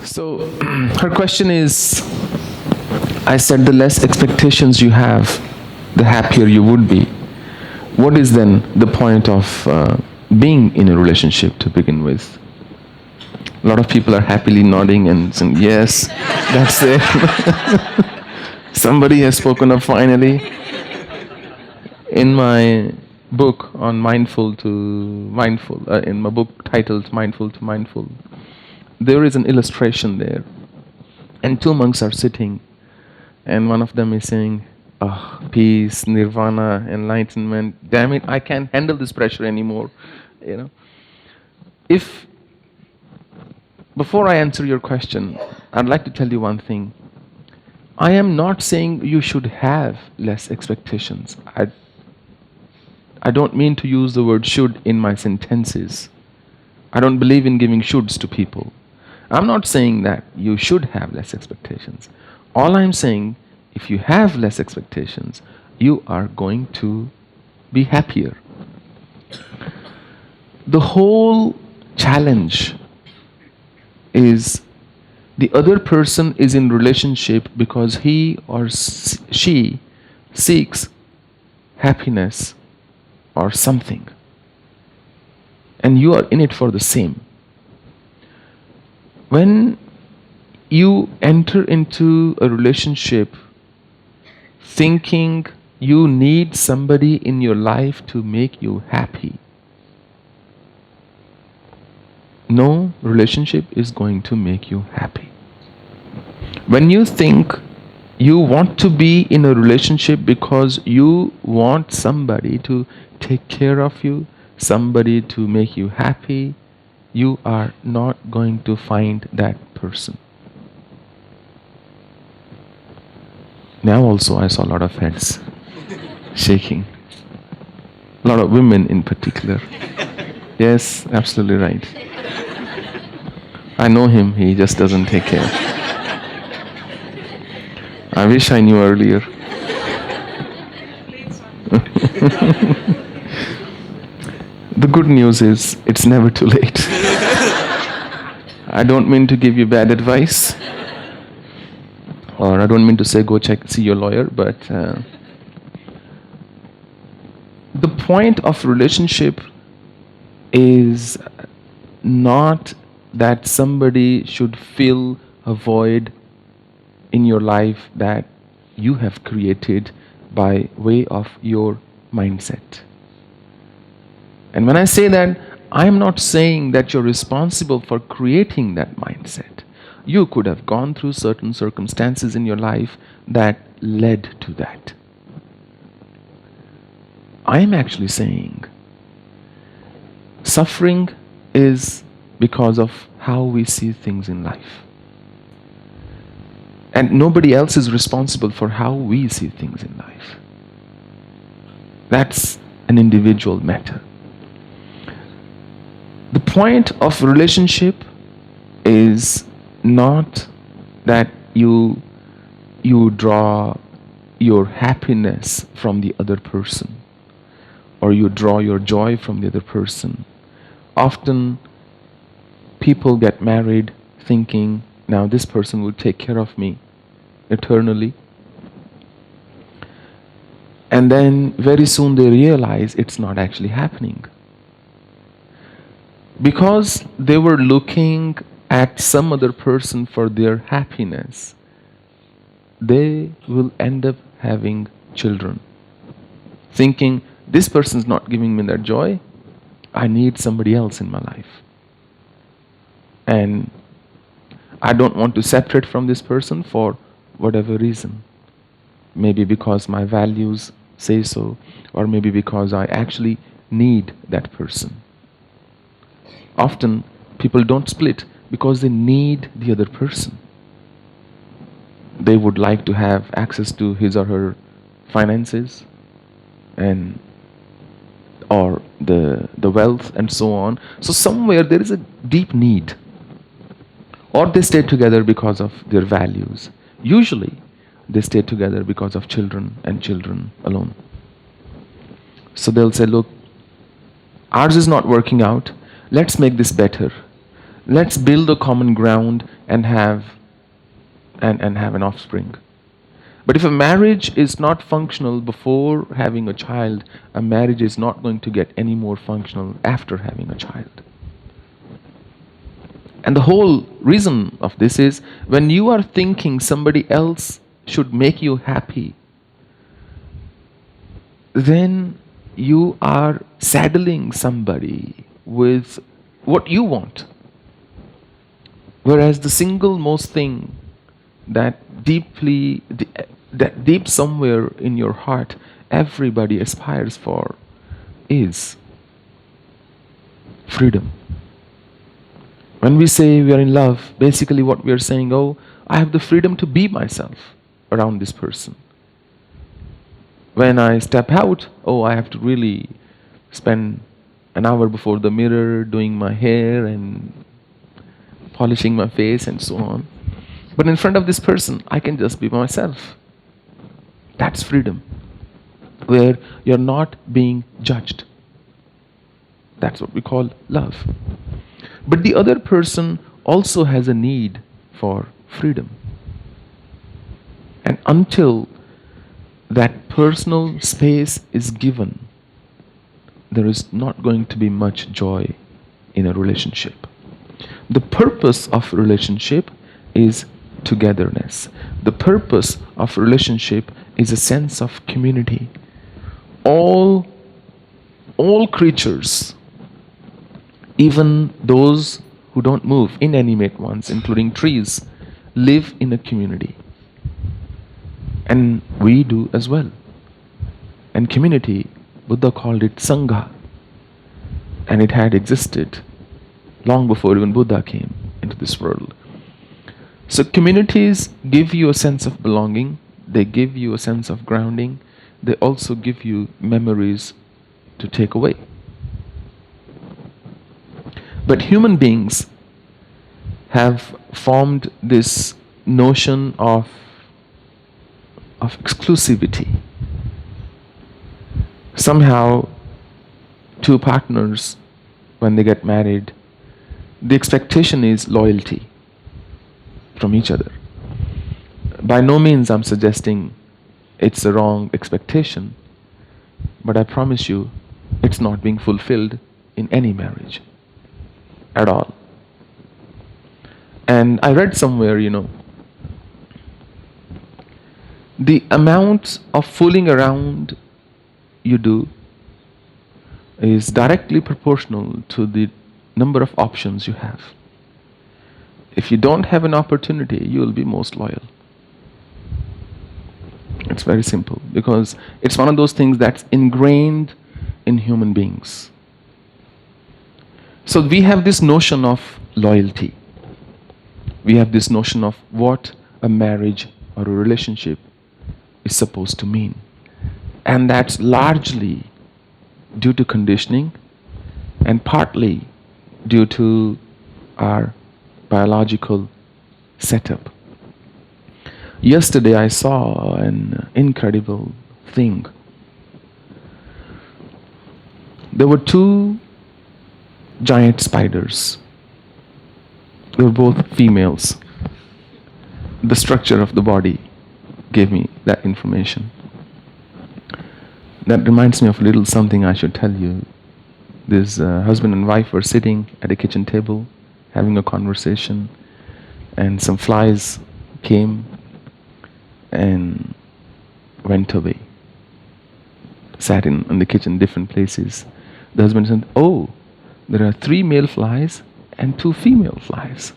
So her question is, I said the less expectations you have, the happier you would be. What is then the point of being in a relationship to begin with? A lot of people are happily nodding and saying, yes, that's it. Somebody has spoken up finally. In my book on mindful to mindful, in my book titled Mindful to Mindful, there is an illustration there. And two monks are sitting, and one of them is saying, oh, peace, nirvana, enlightenment. Damn it, I can't handle this pressure anymore. You know, if before I answer your question, I'd like to tell you one thing. I am not saying you should have less expectations. I don't mean to use the word should in my sentences. I don't believe in giving shoulds to people. I'm not saying that you should have less expectations. All I'm saying, if you have less expectations, you are going to be happier. The whole challenge is the other person is in relationship because he or she seeks happiness or something, and you are in it for the same. When you enter into a relationship thinking you need somebody in your life to make you happy, no relationship is going to make you happy. When you think you want to be in a relationship because you want somebody to take care of you, somebody to make you happy, you are not going to find that person. Now also I saw a lot of heads shaking. A lot of women in particular. Yes, absolutely right. I know him, he just doesn't take care. I wish I knew earlier. The good news is, it's never too late. I don't mean to give you bad advice, or I don't mean to say go see your lawyer, but the point of relationship is not that somebody should fill a void in your life that you have created by way of your mindset. And when I say that, I'm not saying that you're responsible for creating that mindset. You could have gone through certain circumstances in your life that led to that. I'm actually saying suffering is because of how we see things in life. And nobody else is responsible for how we see things in life. That's an individual matter. The point of relationship is not that you draw your happiness from the other person, or you draw your joy from the other person. Often people get married thinking, now this person will take care of me eternally. And then very soon they realize it's not actually happening. Because they were looking at some other person for their happiness, they will end up having children, thinking, this person's not giving me that joy, I need somebody else in my life. And I don't want to separate from this person for whatever reason. Maybe because my values say so, or maybe because I actually need that person. Often people don't split because they need the other person. They would like to have access to his or her finances and or the wealth and so on. So somewhere there is a deep need. Or they stay together because of their values. Usually they stay together because of children and children alone. So they'll say, look, ours is not working out, let's make this better. Let's build a common ground and have an offspring. But if a marriage is not functional before having a child, a marriage is not going to get any more functional after having a child. And the whole reason of this is when you are thinking somebody else should make you happy, then you are saddling somebody with what you want. Whereas the single most thing that deep somewhere in your heart everybody aspires for is freedom. When we say we are in love, basically what we are saying, oh, I have the freedom to be myself around this person. When I step out, oh, I have to really spend an hour before the mirror doing my hair and polishing my face and so on. But in front of this person, I can just be myself. That's freedom, where you're not being judged. That's what we call love. But the other person also has a need for freedom. And until that personal space is given, there is not going to be much joy in a relationship. The purpose of relationship is togetherness. The purpose of relationship is a sense of community. All creatures, even those who don't move, inanimate ones, including trees, live in a community. And we do as well. And community, Buddha called it Sangha. And it had existed long before even Buddha came into this world. So communities give you a sense of belonging, they give you a sense of grounding, they also give you memories to take away. But human beings have formed this notion of exclusivity. Somehow, two partners, when they get married, the expectation is loyalty from each other. By no means I'm suggesting it's a wrong expectation, but I promise you it's not being fulfilled in any marriage at all. And I read somewhere, the amount of fooling around you do is directly proportional to the number of options you have. If you don't have an opportunity, you will be most loyal. It's very simple because it's one of those things that's ingrained in human beings. So we have this notion of loyalty. We have this notion of what a marriage or a relationship is supposed to mean. And that's largely due to conditioning and partly due to our biological setup. Yesterday I saw an incredible thing. There were two giant spiders. They were both females. The structure of the body gave me that information. That reminds me of a little something I should tell you. This husband and wife were sitting at a kitchen table having a conversation, and some flies came and went away. Sat in the kitchen, different places. The husband said, "Oh, there are 3 male flies and 2 female flies."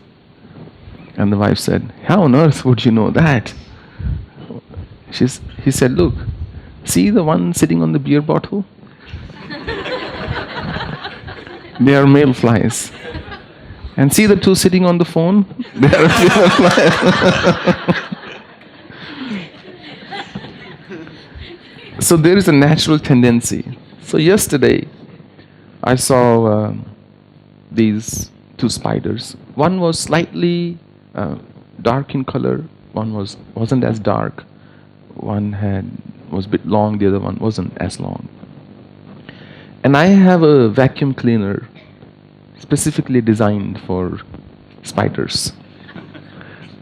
And the wife said, "How on earth would you know that?" He said, "Look, see the one sitting on the beer bottle? They are male flies. And see the 2 sitting on the phone? They are female flies." So there is a natural tendency. So yesterday, I saw these 2 spiders. One was slightly dark in color. One wasn't as dark. One was a bit long. The other one wasn't as long. And I have a vacuum cleaner specifically designed for spiders.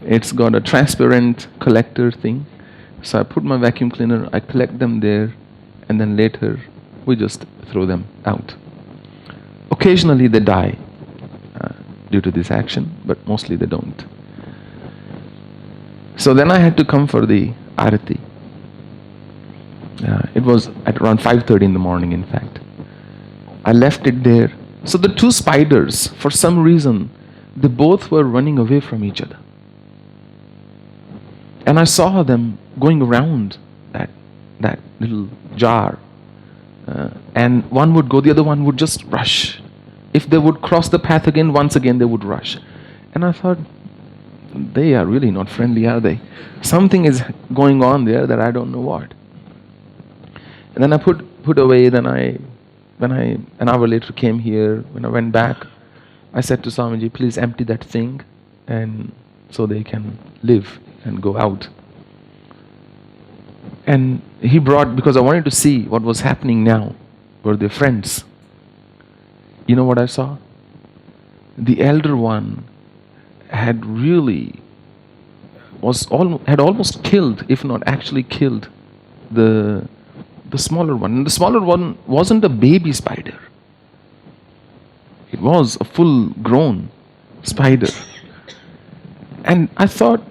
It's got a transparent collector thing. So I put my vacuum cleaner, I collect them there, and then later we just throw them out. Occasionally they die due to this action, but mostly they don't. So then I had to come for the arati. It was at around 5:30 in the morning, in fact. I left it there. So the two spiders, for some reason, they both were running away from each other. And I saw them going around that little jar. And one would go, the other one would just rush. If they would cross the path again, once again they would rush. And I thought, they are really not friendly, are they? Something is going on there that I don't know what. And then I put away, then when I an hour later came here, when I went back, I said to Swamiji, please empty that thing, and so they can live and go out. And he brought, because I wanted to see what was happening now, were they friends? You know what I saw? The elder one had almost killed, if not actually killed, the smaller one. And the smaller one wasn't a baby spider. It was a full grown spider. And I thought,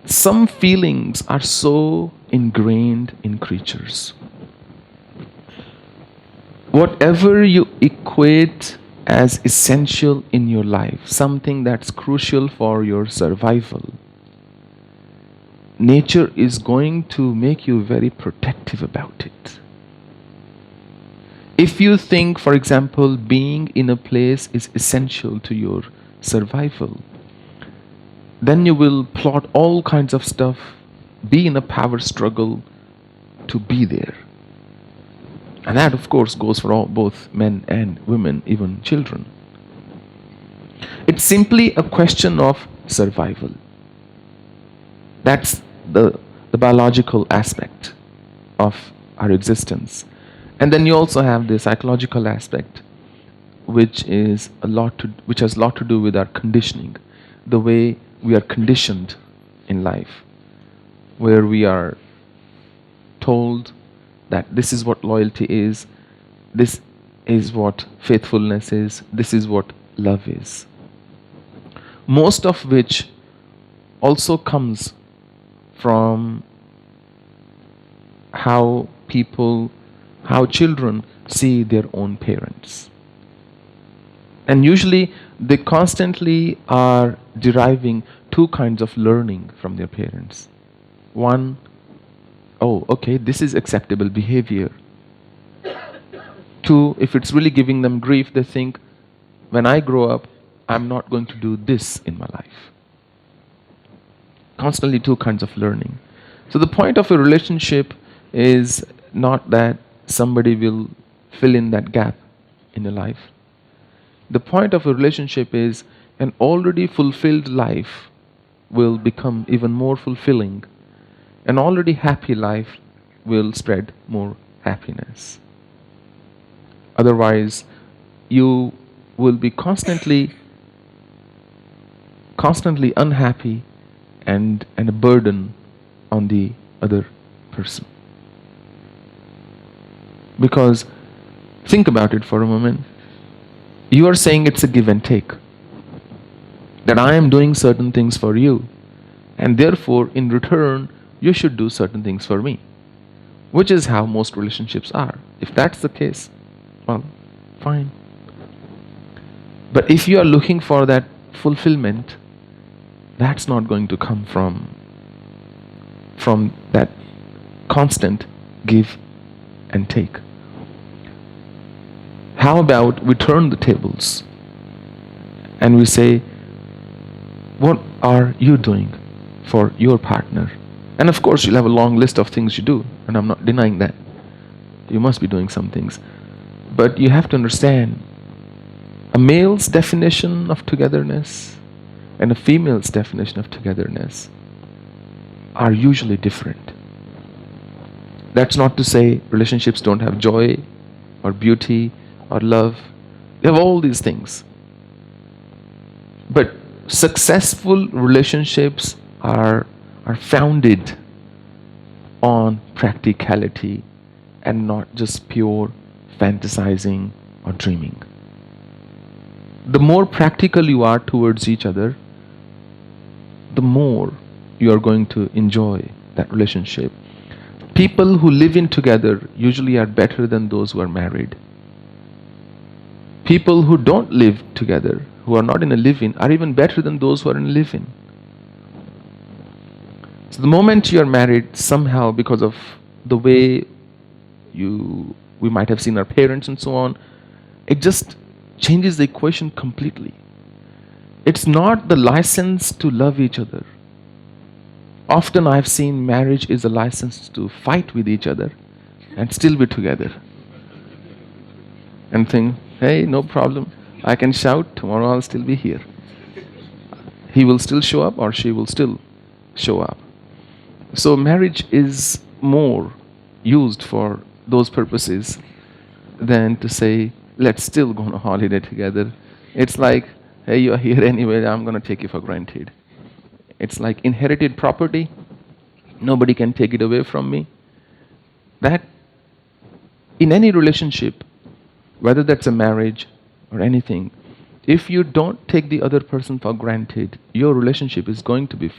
some feelings are so ingrained in creatures. Whatever you equate as essential in your life, something that's crucial for your survival, nature is going to make you very protective about it. If you think, for example, being in a place is essential to your survival, then you will plot all kinds of stuff, be in a power struggle to be there. And that, of course, goes for both men and women, even children. It's simply a question of survival. That's the biological aspect of our existence. And then you also have the psychological aspect, which has a lot to do with our conditioning, the way we are conditioned in life, where we are told that this is what loyalty is, this is what faithfulness is, this is what love is. Most of which also comes from how children see their own parents. And usually they constantly are deriving two kinds of learning from their parents. One, oh, okay, this is acceptable behavior. Two, if it's really giving them grief, they think, when I grow up, I'm not going to do this in my life. Constantly two kinds of learning. So the point of a relationship is not that somebody will fill in that gap in your life. The point of a relationship is an already fulfilled life will become even more fulfilling. An already happy life will spread more happiness. Otherwise, you will be constantly unhappy and a burden on the other person. Because think about it for a moment. You are saying it's a give and take. That I am doing certain things for you, and therefore in return you should do certain things for me. Which is how most relationships are. If that's the case, well, fine. But if you are looking for that fulfillment, that's not going to come from that constant give and take. How about we turn the tables and we say, what are you doing for your partner? And of course you'll have a long list of things you do, and I'm not denying that. You must be doing some things. But you have to understand, a male's definition of togetherness and a female's definition of togetherness are usually different. That's not to say relationships don't have joy or beauty or love. They have all these things. But successful relationships are founded on practicality and not just pure fantasizing or dreaming. The more practical you are towards each other, the more you are going to enjoy that relationship. People who live in together usually are better than those who are married. People who don't live together, who are not in a live-in, are even better than those who are in a live-in. So the moment you are married, somehow because of the way we might have seen our parents and so on, it just changes the equation completely. It's not the license to love each other. Often I've seen marriage is a license to fight with each other and still be together. And think, hey, no problem. I can shout, tomorrow I'll still be here. He will still show up or she will still show up. So marriage is more used for those purposes than to say, let's still go on a holiday together. It's like, hey, you're here anyway, I'm going to take you for granted. It's like inherited property. Nobody can take it away from me. That, in any relationship, whether that's a marriage or anything, if you don't take the other person for granted, your relationship is going to be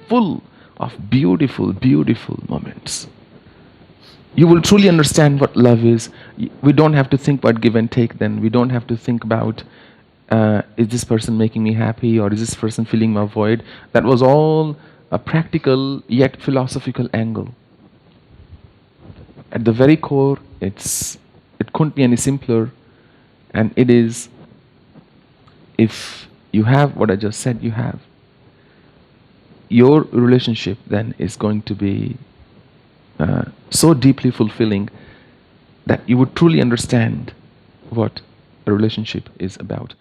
full of beautiful, beautiful moments. You will truly understand what love is. We don't have to think about give and take then. We don't have to think about is this person making me happy or is this person filling my void. That was all a practical yet philosophical angle. At the very core, it couldn't be any simpler, and it is, if you have what I just said you have, your relationship then is going to be so deeply fulfilling that you would truly understand what a relationship is about.